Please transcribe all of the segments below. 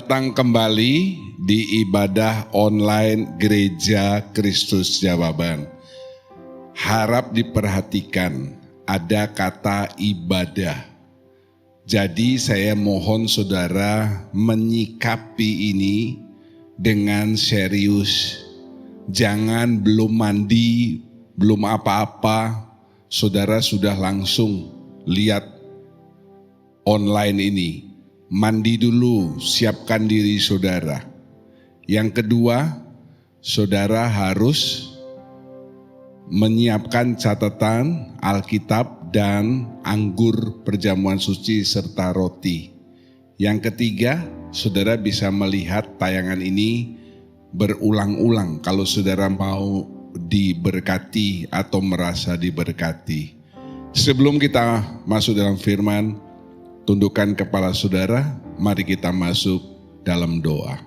datang kembali di ibadah online Gereja Kristus Jawaban. Harap diperhatikan, ada kata ibadah. Jadi saya mohon saudara menyikapi ini dengan serius. Jangan belum mandi, belum apa-apa, saudara sudah langsung lihat online ini. Mandi dulu, siapkan diri saudara. Yang kedua, saudara harus menyiapkan catatan Alkitab dan anggur perjamuan suci serta roti. Yang ketiga, saudara bisa melihat tayangan ini berulang-ulang kalau saudara mau diberkati atau merasa diberkati. Sebelum kita masuk dalam firman, tundukkan kepala saudara, mari kita masuk dalam doa.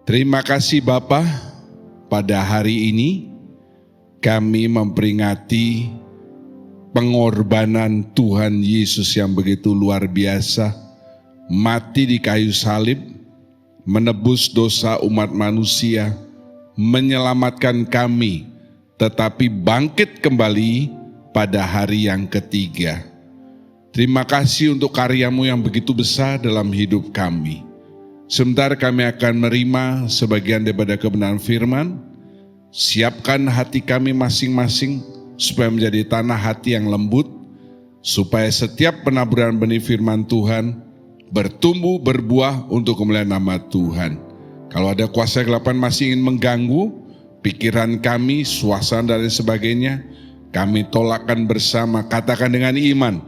Terima kasih Bapa, pada hari ini kami memperingati pengorbanan Tuhan Yesus yang begitu luar biasa, mati di kayu salib, menebus dosa umat manusia, menyelamatkan kami, tetapi bangkit kembali pada hari yang ketiga. Terima kasih untuk karyamu yang begitu besar dalam hidup kami. Sebentar kami akan menerima sebagian daripada kebenaran firman. Siapkan hati kami masing-masing supaya menjadi tanah hati yang lembut, supaya setiap penaburan benih firman Tuhan bertumbuh berbuah untuk kemuliaan nama Tuhan. Kalau ada kuasa kegelapan masih ingin mengganggu pikiran kami, suasana dan sebagainya, kami tolakkan bersama, katakan dengan iman,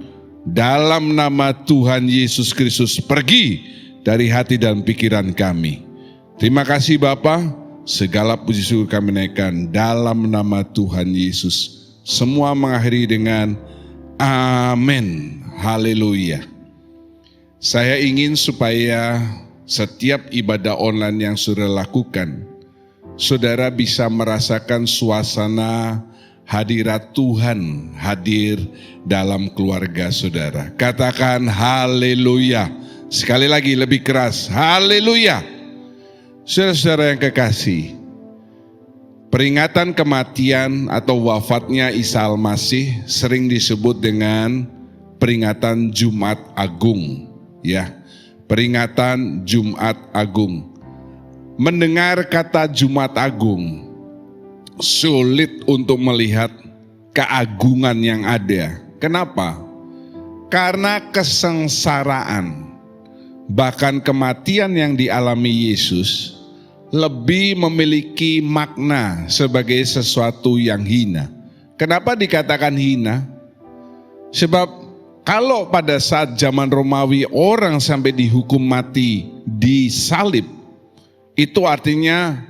dalam nama Tuhan Yesus Kristus, pergi dari hati dan pikiran kami. Terima kasih Bapa. Segala puji syukur kami naikkan dalam nama Tuhan Yesus. Semua mengakhiri dengan amin. Haleluya. Saya ingin supaya setiap ibadah online yang saudara lakukan, saudara bisa merasakan suasana hadirat Tuhan hadir dalam keluarga saudara. Katakan haleluya. Sekali lagi lebih keras, haleluya. Saudara-saudara yang kekasih, peringatan kematian atau wafatnya Isa Al-Masih sering disebut dengan peringatan Jumat Agung, ya. Peringatan Jumat Agung. Mendengar kata Jumat Agung, sulit untuk melihat keagungan yang ada. Kenapa? Karena kesengsaraan, bahkan kematian yang dialami Yesus lebih memiliki makna sebagai sesuatu yang hina. Kenapa dikatakan hina? Sebab kalau pada saat zaman Romawi orang sampai dihukum mati di salib, itu artinya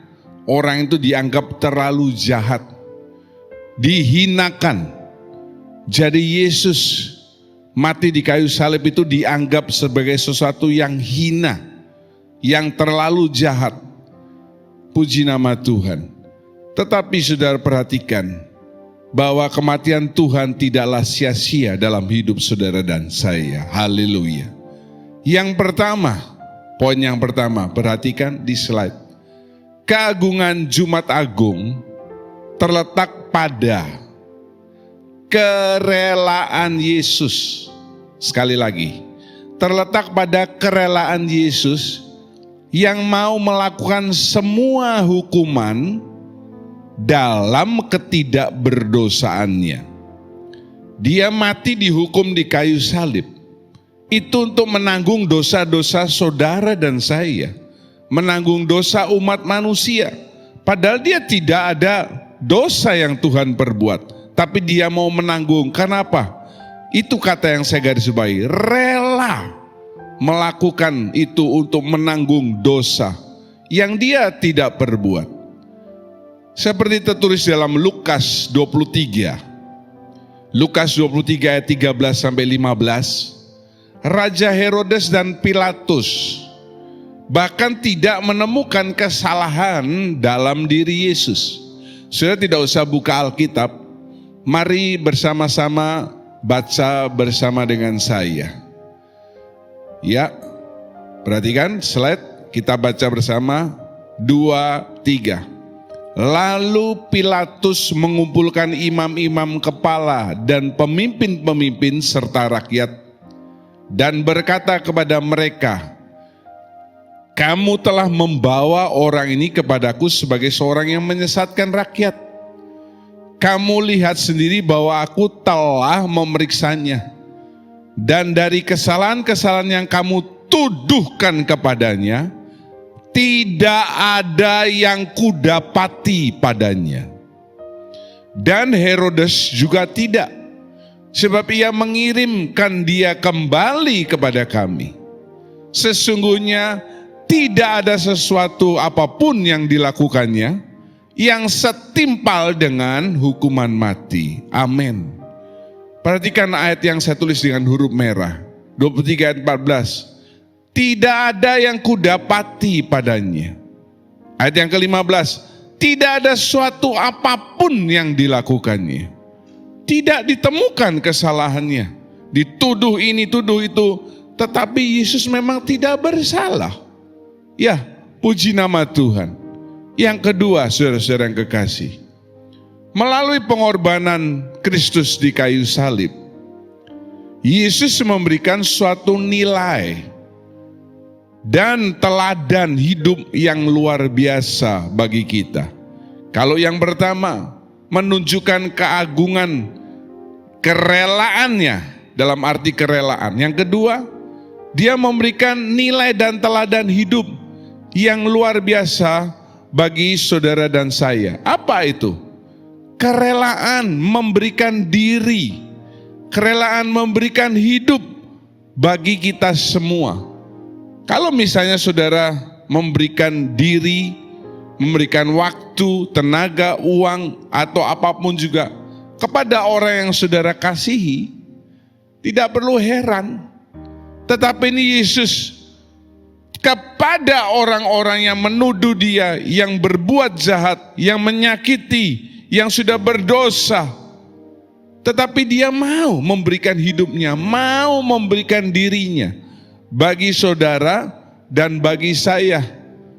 orang itu dianggap terlalu jahat, dihinakan. Jadi Yesus mati di kayu salib itu dianggap sebagai sesuatu yang hina, yang terlalu jahat. Puji nama Tuhan. Tetapi saudara perhatikan bahwa kematian Tuhan tidaklah sia-sia dalam hidup saudara dan saya. Haleluya. Yang pertama, poin yang pertama, perhatikan di slide. Keagungan Jumat Agung terletak pada kerelaan Yesus. Sekali lagi, terletak pada kerelaan Yesus yang mau melakukan semua hukuman dalam ketidakberdosaannya. Dia mati dihukum di kayu salib. Itu untuk menanggung dosa-dosa saudara dan saya. Menanggung dosa umat manusia. Padahal dia tidak ada dosa yang Tuhan perbuat. Tapi dia mau menanggung. Kenapa? Itu kata yang saya garis bawahi. Rela melakukan itu untuk menanggung dosa yang dia tidak perbuat. Seperti tertulis dalam Lukas 23. Lukas 23 ayat 13 sampai 15. Raja Herodes dan Pilatus bahkan tidak menemukan kesalahan dalam diri Yesus. Saudara tidak usah buka Alkitab. Mari bersama-sama baca bersama dengan saya. Ya, Perhatikan slide, kita baca bersama 2, 3. Lalu Pilatus mengumpulkan imam-imam kepala dan pemimpin-pemimpin serta rakyat dan berkata kepada mereka, "Kamu telah membawa orang ini kepadaku sebagai seorang yang menyesatkan rakyat. Kamu lihat sendiri bahwa aku telah memeriksanya. Dan dari kesalahan-kesalahan yang kamu tuduhkan kepadanya, tidak ada yang kudapati padanya. Dan Herodes juga tidak, sebab ia mengirimkan dia kembali kepada kami. Sesungguhnya tidak ada sesuatu apapun yang dilakukannya yang setimpal dengan hukuman mati." Amin. Perhatikan ayat yang saya tulis dengan huruf merah, 23 ayat 14. Tidak ada yang kudapati padanya. Ayat yang ke-15, tidak ada suatu apapun yang dilakukannya. Tidak ditemukan kesalahannya. Dituduh ini, tuduh itu. Tetapi Yesus memang tidak bersalah. Ya, puji nama Tuhan. Yang kedua, saudara-saudara yang kekasih, melalui pengorbanan Kristus di kayu salib, Yesus memberikan suatu nilai dan teladan hidup yang luar biasa bagi kita. Kalau yang pertama, menunjukkan keagungan kerelaannya, dalam arti kerelaan. Yang kedua, dia memberikan nilai dan teladan hidup yang luar biasa bagi saudara dan saya. Apa itu? Kerelaan memberikan diri, kerelaan memberikan hidup bagi kita semua. Kalau misalnya saudara memberikan diri, memberikan waktu, tenaga, uang, atau apapun juga kepada orang yang saudara kasihi, tidak perlu heran. Tetapi ini Yesus kepada orang-orang yang menuduh dia, yang berbuat jahat, yang menyakiti, yang sudah berdosa, tetapi dia mau memberikan hidupnya, mau memberikan dirinya bagi saudara dan bagi saya.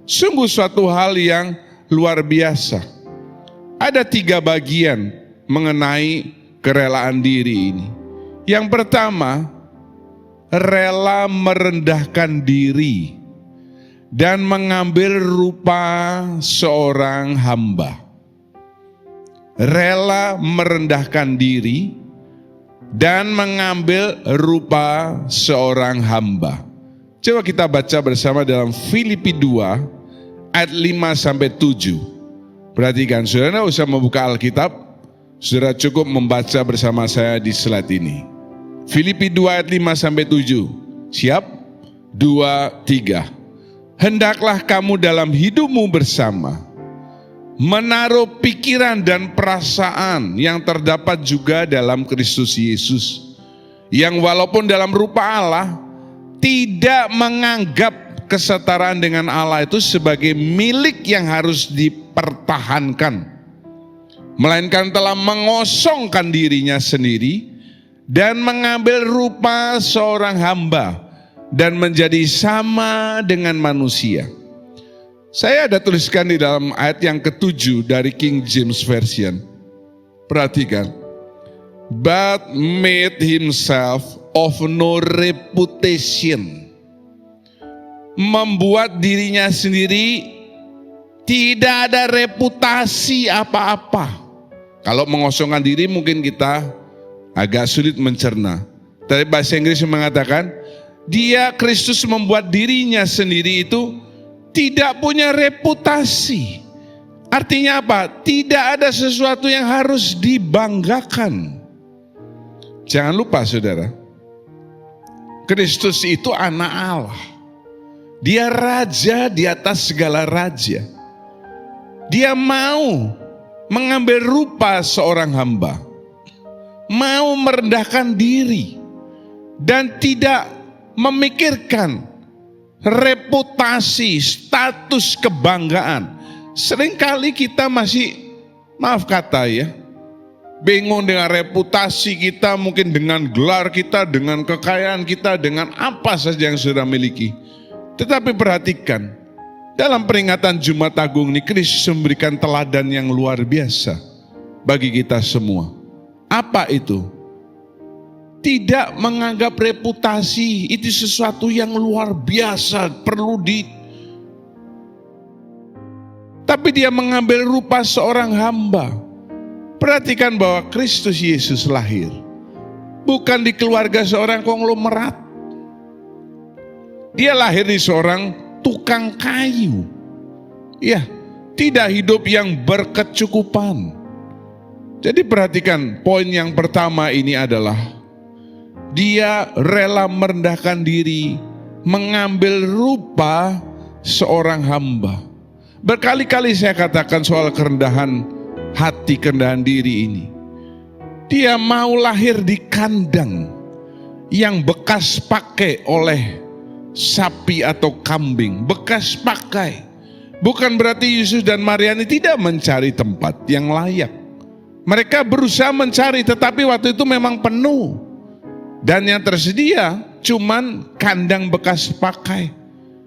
Sungguh suatu hal yang luar biasa. Ada 3 bagian mengenai kerelaan diri ini. Yang pertama, rela merendahkan diri dan mengambil rupa seorang hamba. Rela merendahkan diri dan mengambil rupa seorang hamba. Coba kita baca bersama dalam Filipi 2 ayat 5-7. Perhatikan, saudara tidak usah membuka Alkitab, saudara cukup membaca bersama saya di slide ini. Filipi 2 ayat 5-7. Siap? 2, 3. Hendaklah kamu dalam hidupmu bersama menaruh pikiran dan perasaan yang terdapat juga dalam Kristus Yesus, yang walaupun dalam rupa Allah tidak menganggap kesetaraan dengan Allah itu sebagai milik yang harus dipertahankan, melainkan telah mengosongkan dirinya sendiri dan mengambil rupa seorang hamba dan menjadi sama dengan manusia. Saya ada tuliskan di dalam ayat yang ke-7 dari King James Version. Perhatikan. But made himself of no reputation. Membuat dirinya sendiri tidak ada reputasi apa-apa. Kalau mengosongkan diri mungkin kita agak sulit mencerna. Tapi bahasa Inggris mengatakan, dia Kristus membuat dirinya sendiri itu tidak punya reputasi. Artinya apa? Tidak ada sesuatu yang harus dibanggakan. Jangan lupa saudara, Kristus itu anak Allah. Dia raja di atas segala raja. Dia mau mengambil rupa seorang hamba, mau merendahkan diri, dan tidak memikirkan reputasi, status kebanggaan. Seringkali kita masih, maaf kata ya, bingung dengan reputasi kita, mungkin dengan gelar kita, dengan kekayaan kita, dengan apa saja yang sudah miliki. Tetapi perhatikan, dalam peringatan Jumat Agung ini Kristus memberikan teladan yang luar biasa bagi kita semua. Apa itu? Tidak menganggap reputasi itu sesuatu yang luar biasa, tapi dia mengambil rupa seorang hamba. Perhatikan bahwa Kristus Yesus lahir bukan di keluarga seorang konglomerat. Dia lahir di seorang tukang kayu. Ya, tidak hidup yang berkecukupan. Jadi perhatikan, poin yang pertama ini adalah dia rela merendahkan diri, mengambil rupa seorang hamba. Berkali-kali saya katakan soal kerendahan hati, kerendahan diri ini. Dia mau lahir di kandang yang bekas pakai oleh sapi atau kambing, bekas pakai. Bukan berarti Yesus dan Maria ini tidak mencari tempat yang layak. Mereka berusaha mencari, tetapi waktu itu memang penuh. Dan yang tersedia cuman kandang bekas pakai.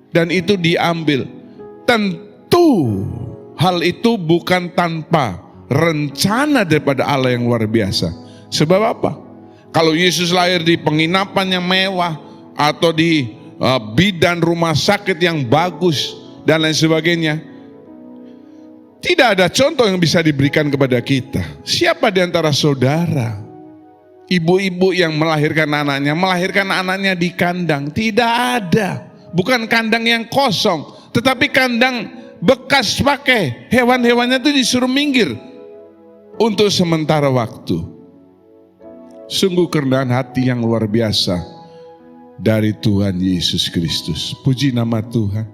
Dan itu diambil. Tentu hal itu bukan tanpa rencana daripada Allah yang luar biasa. Sebab apa? Kalau Yesus lahir di penginapan yang mewah, atau di bidan rumah sakit yang bagus dan lain sebagainya, tidak ada contoh yang bisa diberikan kepada kita. Siapa di antara saudara, ibu-ibu yang melahirkan anaknya di kandang? Tidak ada. Bukan kandang yang kosong, tetapi kandang bekas pakai. Hewan-hewannya itu disuruh minggir untuk sementara waktu. Sungguh kerendahan hati yang luar biasa dari Tuhan Yesus Kristus. Puji nama Tuhan.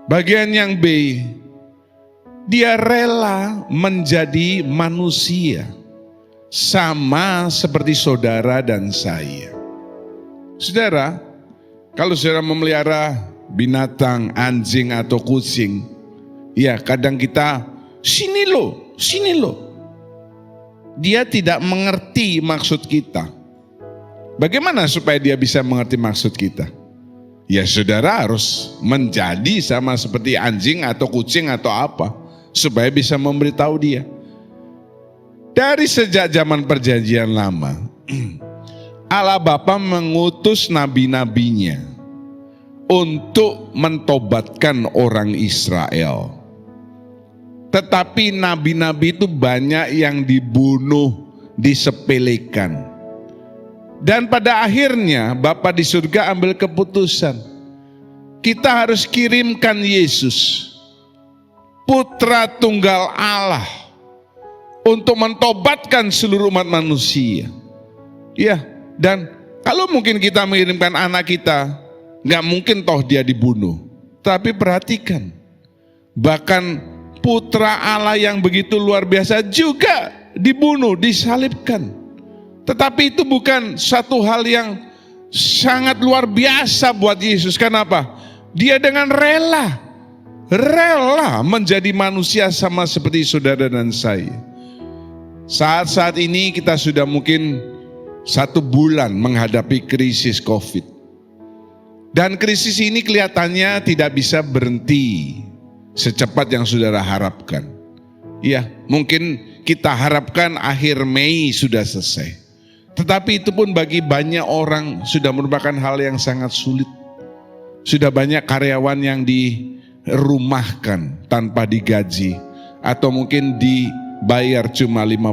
Bagian yang B, dia rela menjadi manusia, sama seperti saudara dan saya. Saudara, kalau saudara memelihara binatang, anjing atau kucing, ya kadang kita, sini lo. Dia tidak mengerti maksud kita. Bagaimana supaya dia bisa mengerti maksud kita? Ya saudara harus menjadi sama seperti anjing atau kucing atau apa, supaya bisa memberitahu dia. Dari sejak zaman perjanjian lama, Allah Bapa mengutus nabi-nabinya untuk mentobatkan orang Israel. Tetapi nabi-nabi itu banyak yang dibunuh, disepelekan. Dan pada akhirnya Bapa di surga ambil keputusan, kita harus kirimkan Yesus, Putra Tunggal Allah, untuk mentobatkan seluruh umat manusia. Ya, dan kalau mungkin kita mengirimkan anak kita, nggak mungkin toh dia dibunuh. Tapi perhatikan, bahkan Putra Allah yang begitu luar biasa juga dibunuh, disalibkan. Tetapi itu bukan satu hal yang sangat luar biasa buat Yesus. Kenapa? Dia dengan rela menjadi manusia sama seperti saudara dan saya. Saat-saat ini kita sudah mungkin 1 bulan menghadapi krisis COVID. Dan krisis ini kelihatannya tidak bisa berhenti secepat yang saudara harapkan. Ya, mungkin kita harapkan akhir Mei sudah selesai. Tetapi itu pun bagi banyak orang sudah merupakan hal yang sangat sulit. Sudah banyak karyawan yang dirumahkan tanpa digaji, atau mungkin dibayar cuma 50%.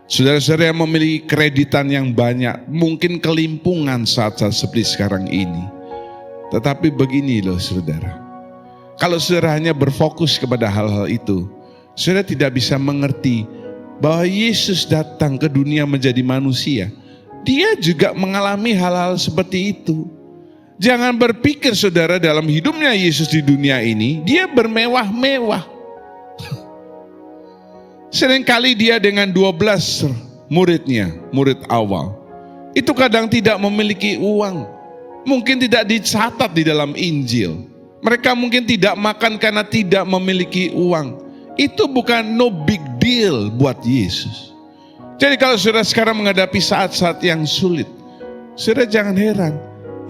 Saudara-saudara yang memiliki kreditan yang banyak, mungkin kelimpungan saat-saat seperti sekarang ini. Tetapi begini loh saudara, kalau saudara hanya berfokus kepada hal-hal itu, saudara tidak bisa mengerti bahwa Yesus datang ke dunia menjadi manusia. Dia juga mengalami hal-hal seperti itu. Jangan berpikir saudara dalam hidupnya Yesus di dunia ini, dia bermewah-mewah. Seringkali dia dengan 12 muridnya, murid awal, itu kadang tidak memiliki uang. Mungkin tidak dicatat di dalam Injil. Mereka mungkin tidak makan karena tidak memiliki uang. Itu bukan no big deal buat Yesus. Jadi kalau saudara sekarang menghadapi saat-saat yang sulit, saudara jangan heran.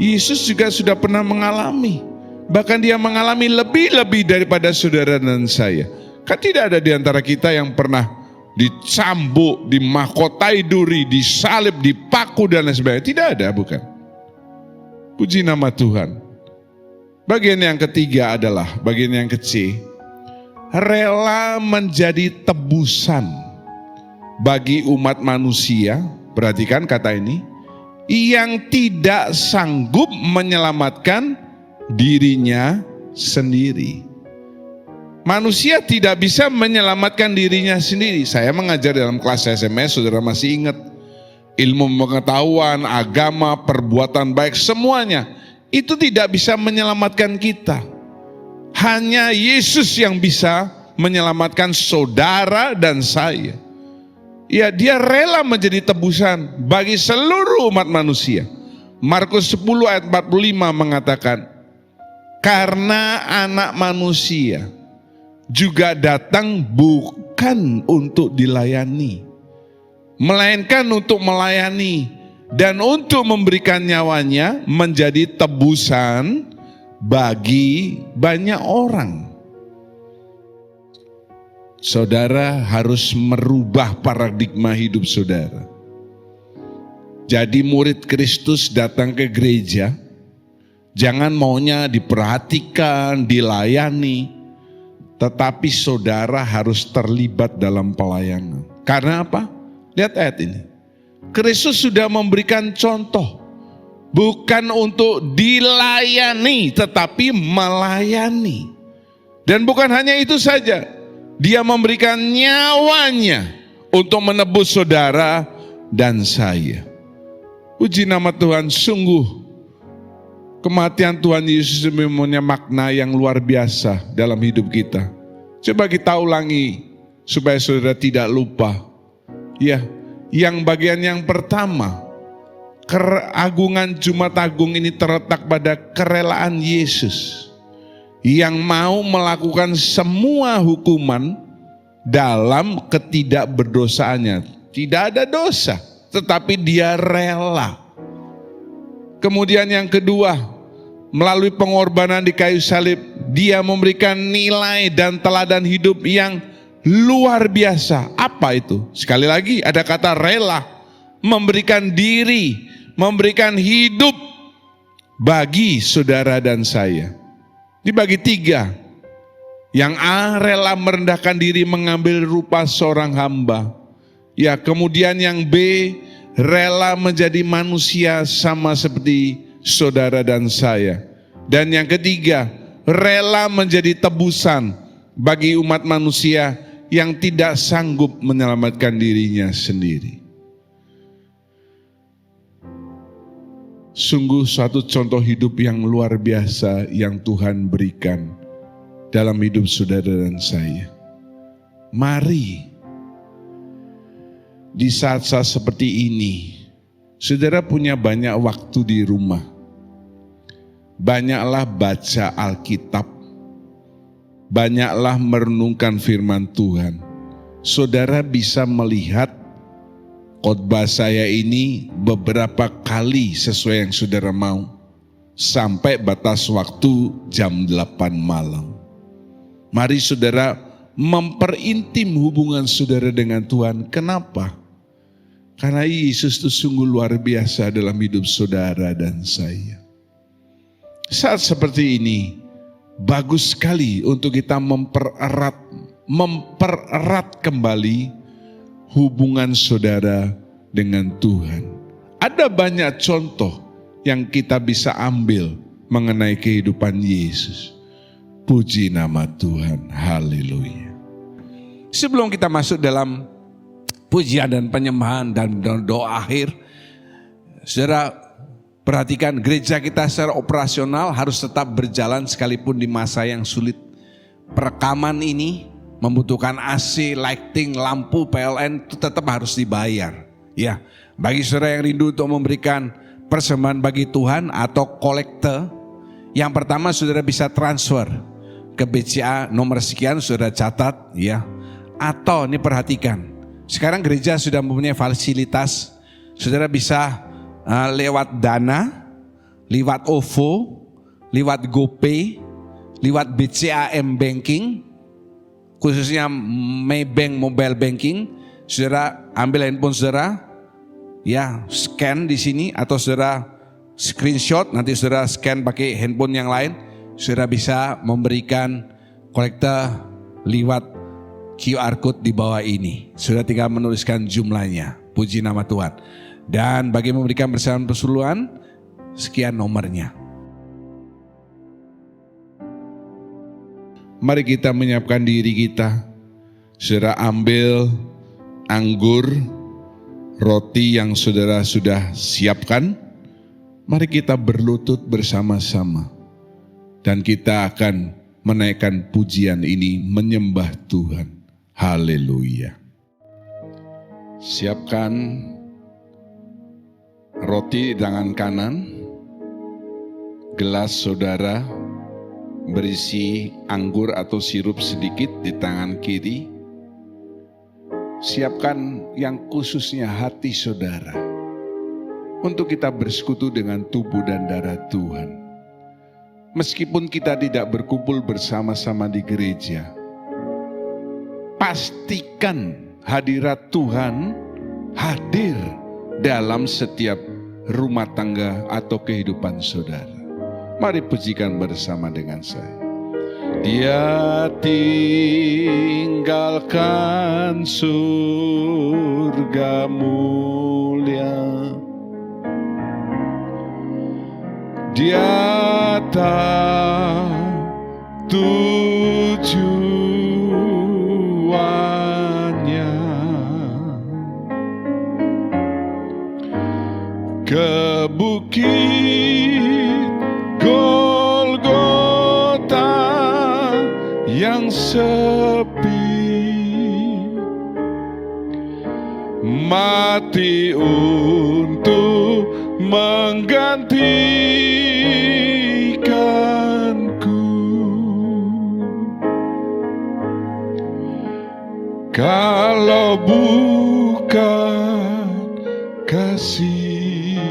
Yesus juga sudah pernah mengalami. Bahkan dia mengalami lebih-lebih daripada saudara dan saya. Kan tidak ada di antara kita yang pernah dicambuk, dimahkotai duri, disalib, dipaku dan lain sebagainya. Tidak ada, bukan? Puji nama Tuhan. Bagian yang ketiga adalah bagian yang kecil. Rela menjadi tebusan bagi umat manusia. Perhatikan kata ini. Yang tidak sanggup menyelamatkan dirinya sendiri. Manusia tidak bisa menyelamatkan dirinya sendiri. Saya mengajar dalam kelas SMS, saudara masih ingat. Ilmu pengetahuan, agama, perbuatan baik, semuanya itu tidak bisa menyelamatkan kita. Hanya Yesus yang bisa menyelamatkan saudara dan saya. Ya, dia rela menjadi tebusan bagi seluruh umat manusia. Markus 10 ayat 45 mengatakan, karena anak manusia juga datang bukan untuk dilayani, melainkan untuk melayani dan untuk memberikan nyawanya menjadi tebusan bagi banyak orang. Saudara harus merubah paradigma hidup saudara. Jadi murid Kristus datang ke gereja, jangan maunya diperhatikan, dilayani, tetapi saudara harus terlibat dalam pelayanan. Karena apa? Lihat ayat ini. Kristus sudah memberikan contoh. Bukan untuk dilayani, tetapi melayani. Dan bukan hanya itu saja. Dia memberikan nyawanya untuk menebus saudara dan saya. Puji nama Tuhan, sungguh kematian Tuhan Yesus mempunyai makna yang luar biasa dalam hidup kita. Coba kita ulangi supaya saudara tidak lupa. Ya, yang bagian yang pertama, keagungan Jumat Agung ini terletak pada kerelaan Yesus yang mau melakukan semua hukuman dalam ketidakberdosaannya. Tidak ada dosa, tetapi dia rela. Kemudian yang kedua, melalui pengorbanan di kayu salib, dia memberikan nilai dan teladan hidup yang luar biasa. Apa itu? Sekali lagi ada kata rela, memberikan diri, memberikan hidup bagi saudara dan saya. Dibagi tiga. Yang A, rela merendahkan diri mengambil rupa seorang hamba. Ya, kemudian yang B, rela menjadi manusia sama seperti saudara dan saya. Dan yang ketiga, rela menjadi tebusan bagi umat manusia yang tidak sanggup menyelamatkan dirinya sendiri. Sungguh suatu contoh hidup yang luar biasa yang Tuhan berikan dalam hidup saudara dan saya. Mari di saat-saat seperti ini, saudara punya banyak waktu di rumah. Banyaklah baca Alkitab. Banyaklah merenungkan firman Tuhan. Saudara bisa melihat khotbah saya ini beberapa kali sesuai yang saudara mau. Sampai batas waktu jam 8 malam. Mari saudara memperintim hubungan saudara dengan Tuhan. Kenapa? Karena Yesus itu sungguh luar biasa dalam hidup saudara dan saya. Saat seperti ini, bagus sekali untuk kita mempererat kembali hubungan saudara dengan Tuhan. Ada banyak contoh yang kita bisa ambil mengenai kehidupan Yesus. Puji nama Tuhan, haleluya. Sebelum kita masuk dalam pujian dan penyembahan dan doa akhir, saudara perhatikan, gereja kita secara operasional harus tetap berjalan sekalipun di masa yang sulit. Perekaman ini membutuhkan AC, lighting, lampu, PLN itu tetap harus dibayar. Ya, bagi saudara yang rindu untuk memberikan persembahan bagi Tuhan atau kolekte, yang pertama saudara bisa transfer ke BCA nomor sekian, saudara catat ya. Atau ini perhatikan, sekarang gereja sudah mempunyai fasilitas, saudara bisa lewat Dana, liwat OVO, liwat GoPay, liwat BCA Banking, khususnya Maybank Mobile Banking. Saudara ambil handphone saudara, ya scan di sini atau saudara screenshot, nanti saudara scan pakai handphone yang lain, saudara bisa memberikan kolekte lewat QR code di bawah ini. Saudara tinggal menuliskan jumlahnya. Puji nama Tuhan. Dan bagi memberikan bersama persuluhan, sekian nomornya. Mari kita menyiapkan diri kita. Saudara ambil anggur, roti yang saudara sudah siapkan. Mari kita berlutut bersama-sama. Dan kita akan menaikkan pujian ini menyembah Tuhan. Haleluya. Siapkan roti di tangan kanan, gelas saudara berisi anggur atau sirup sedikit di tangan kiri. Siapkan yang khususnya hati saudara untuk kita bersekutu dengan tubuh dan darah Tuhan. Meskipun kita tidak berkumpul bersama-sama di gereja, pastikan hadirat Tuhan hadir dalam setiap rumah tangga atau kehidupan saudara. Mari pujikan bersama dengan saya. Dia tinggalkan surga mulia, dia tak tujuannya ke bukit Golgota yang sepi, mati untuk menggantikanku. Kalau bukan kasih,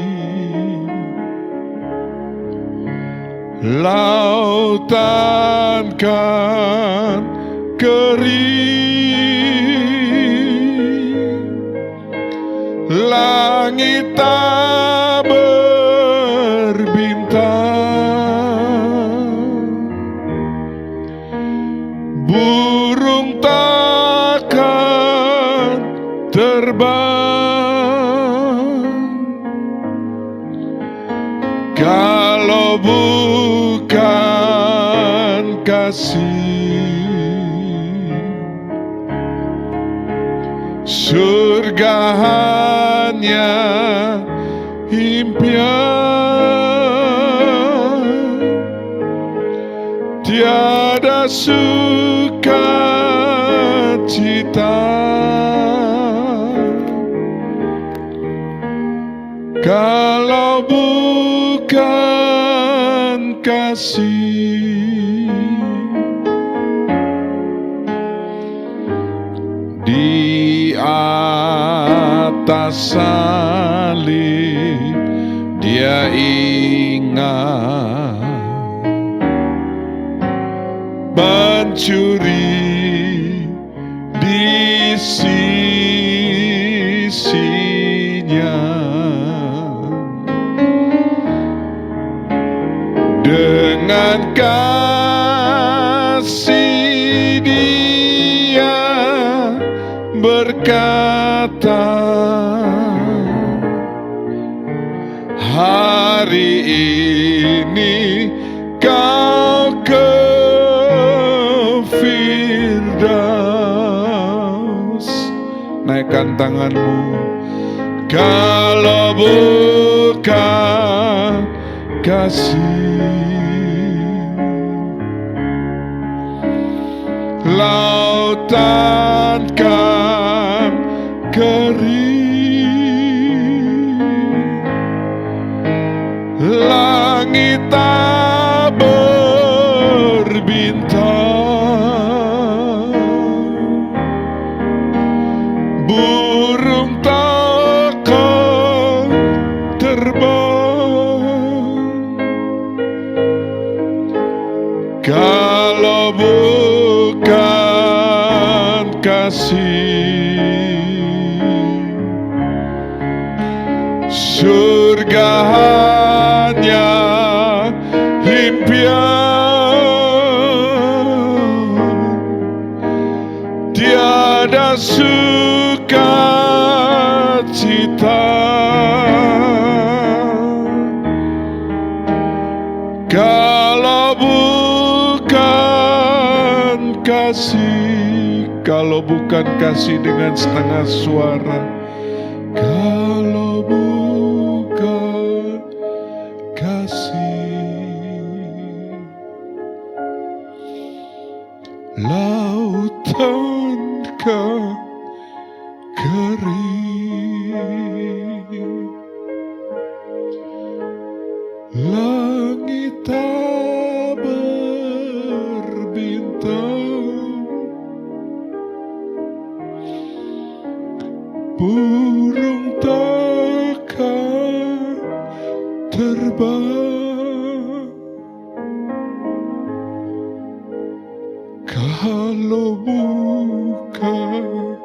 lautan kan kering, langit tak berbintang, burung takkan terbang kalau bukan kasih. Surga hanya impian, tiada sukacita kalau bukan kasih. Di atas salib dia ingat mencuri di sisinya, dengan kasih dia berkata, hari ini kau ke Firdaus. Naikkan tanganmu. Kalau bukan kasih, lautan kan kering, langit tak berbintang, burung takkan terbang Kalau bukan kasih, surga hanya impian, tiada sukacita. Kalau bukan kasih, kalau bukan kasih dengan setengah suara, kalau bukan kasih, lautan kan kering, langit tak berbintang, burung takkan terbang, kalau bukan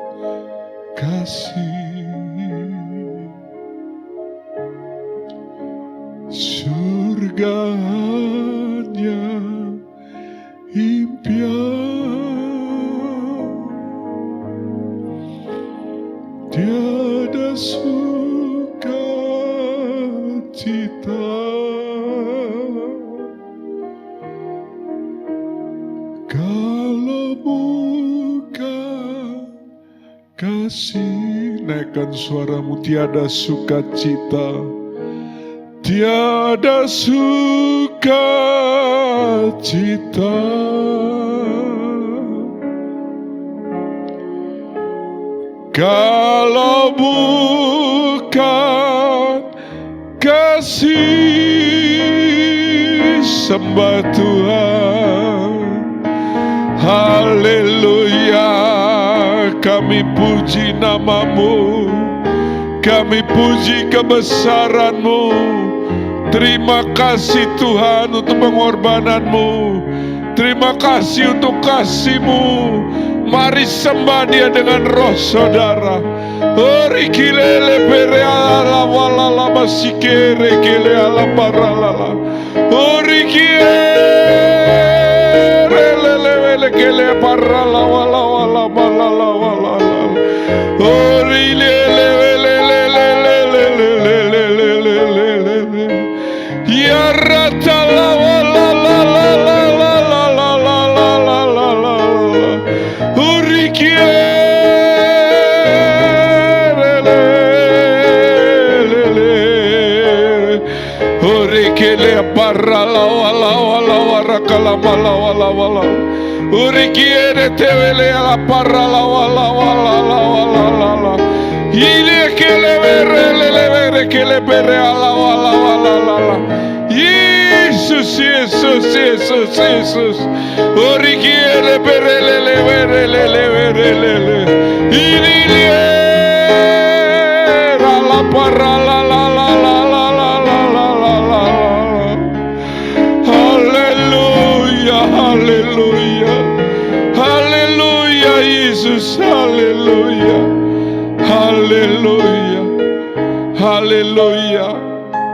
kasih. Surga hanya impian, tiada sukacita. Kalau bukan kasih, naikkan suaramu, tiada sukacita, tiada sukacita. Kalau bukan kasih, sembah Tuhan. Haleluya, kami puji namamu, kami puji kebesaran-Mu. Terima kasih Tuhan untuk pengorbananmu. Terima kasih untuk kasih-Mu. Mari sembah Dia dengan roh saudara. Ori kilele pere ala walala masikere kele ala paralala. Ori kilele lele kele parala wala wala malala wala. Ori lele lele ya rata la la la la la la la la la la la la la urikie urikele parra la wala wala warakala mala wala wala urikie de tevele la parra la wala wala la wala la la ile kele vere kele pere ala wala wala la la. Yesus, Yesus, Yesus, Yesus. Origiere perelele verelele verelele. Ililie la para la la la la la la la la la la. Haleluya, haleluya. Haleluya Yesus, haleluya. Haleluya. Haleluya.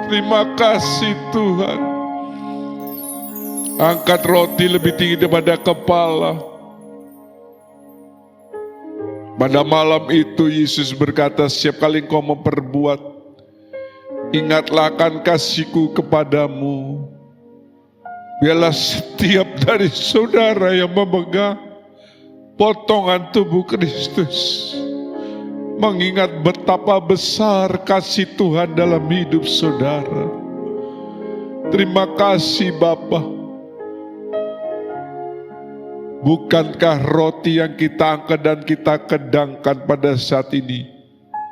Terima kasih Tuhan. Angkat roti lebih tinggi daripada kepala. Pada malam itu Yesus berkata, setiap kali engkau memperbuat, ingatlah akan kasihku kepadamu. Biarlah setiap dari saudara yang memegang potongan tubuh Kristus mengingat betapa besar kasih Tuhan dalam hidup saudara. Terima kasih Bapa. Bukankah roti yang kita angkat dan kita kedangkan pada saat ini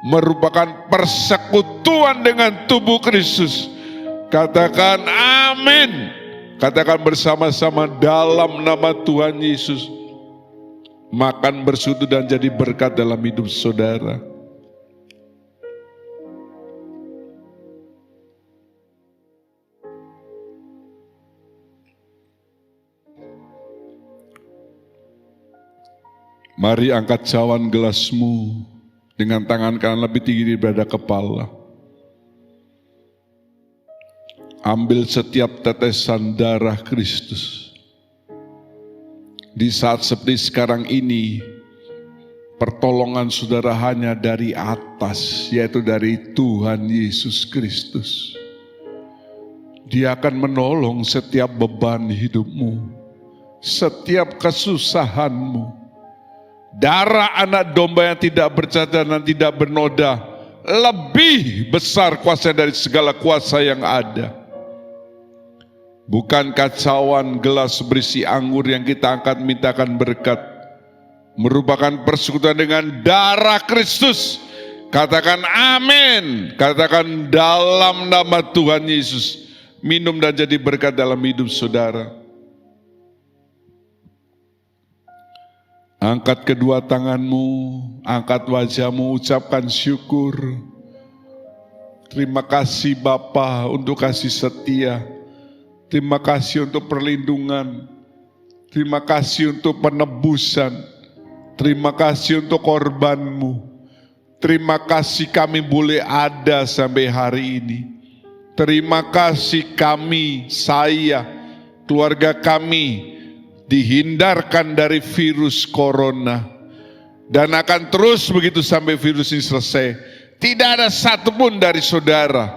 merupakan persekutuan dengan tubuh Kristus? Katakan amin. Katakan bersama-sama dalam nama Tuhan Yesus. Makan bersatu dan jadi berkat dalam hidup saudara. Mari angkat cawan gelasmu dengan tangan kanan lebih tinggi daripada kepala. Ambil setiap tetesan darah Kristus. Di saat seperti sekarang ini, pertolongan saudara hanya dari atas, yaitu dari Tuhan Yesus Kristus. Dia akan menolong setiap beban hidupmu, setiap kesusahanmu. Darah anak domba yang tidak bercacat dan tidak bernoda lebih besar kuasa dari segala kuasa yang ada. Bukankah cawan gelas berisi anggur yang kita angkat mintakan berkat merupakan persekutuan dengan darah Kristus? Katakan amin. Katakan dalam nama Tuhan Yesus. Minum dan jadi berkat dalam hidup saudara. Angkat kedua tanganmu, angkat wajahmu, ucapkan syukur. Terima kasih Bapa untuk kasih setia. Terima kasih untuk perlindungan. Terima kasih untuk penebusan. Terima kasih untuk korbanmu. Terima kasih kami boleh ada sampai hari ini. Terima kasih kami, saya, keluarga kami dihindarkan dari virus corona. Dan akan terus begitu sampai virus ini selesai. Tidak ada satupun dari saudara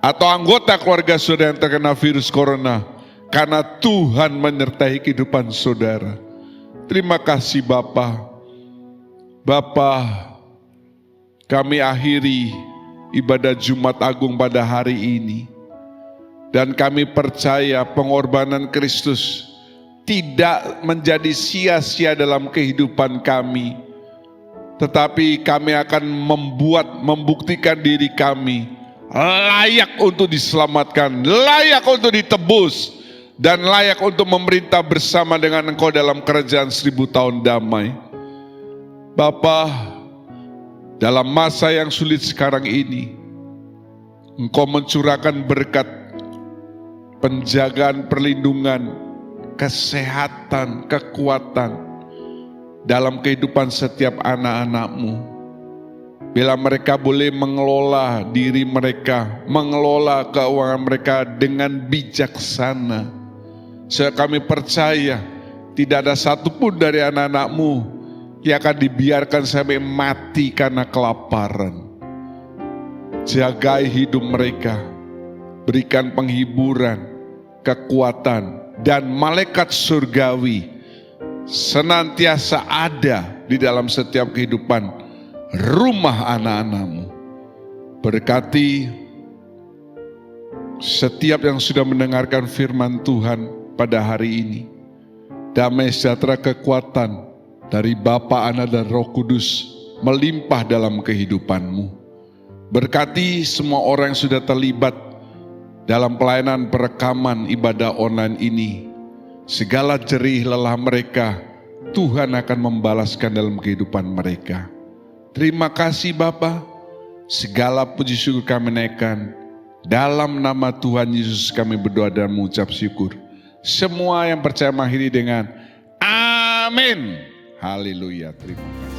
atau anggota keluarga saudara yang terkena virus corona. Karena Tuhan menyertai kehidupan saudara. Terima kasih Bapa. Bapa, kami akhiri ibadah Jumat Agung pada hari ini. Dan kami percaya pengorbanan Kristus tidak menjadi sia-sia dalam kehidupan kami, tetapi kami akan membuktikan diri kami layak untuk diselamatkan, layak untuk ditebus, dan layak untuk memerintah bersama dengan Engkau dalam kerajaan 1000 tahun damai. Bapa, dalam masa yang sulit sekarang ini, Engkau mencurahkan berkat, penjagaan, perlindungan, kesehatan, kekuatan dalam kehidupan setiap anak-anak-Mu. Bila mereka boleh mengelola diri mereka, mengelola keuangan mereka dengan bijaksana. Kami percaya tidak ada satupun dari anak-anak-Mu yang akan dibiarkan sampai mati karena kelaparan. Jagai hidup mereka, berikan penghiburan, kekuatan, dan malaikat surgawi senantiasa ada di dalam setiap kehidupan rumah anak-anak-Mu. Berkati setiap yang sudah mendengarkan firman Tuhan pada hari ini. Damai sejahtera kekuatan dari Bapa, Anak, dan Roh Kudus melimpah dalam kehidupan-Mu. Berkati semua orang yang sudah terlibat dalam pelayanan perekaman ibadah online ini. Segala jerih lelah mereka, Tuhan akan membalaskan dalam kehidupan mereka. Terima kasih Bapa. Segala puji syukur kami naikkan. Dalam nama Tuhan Yesus kami berdoa dan mengucap syukur. Semua yang percaya mengakhiri dengan amin. Haleluya. Terima kasih.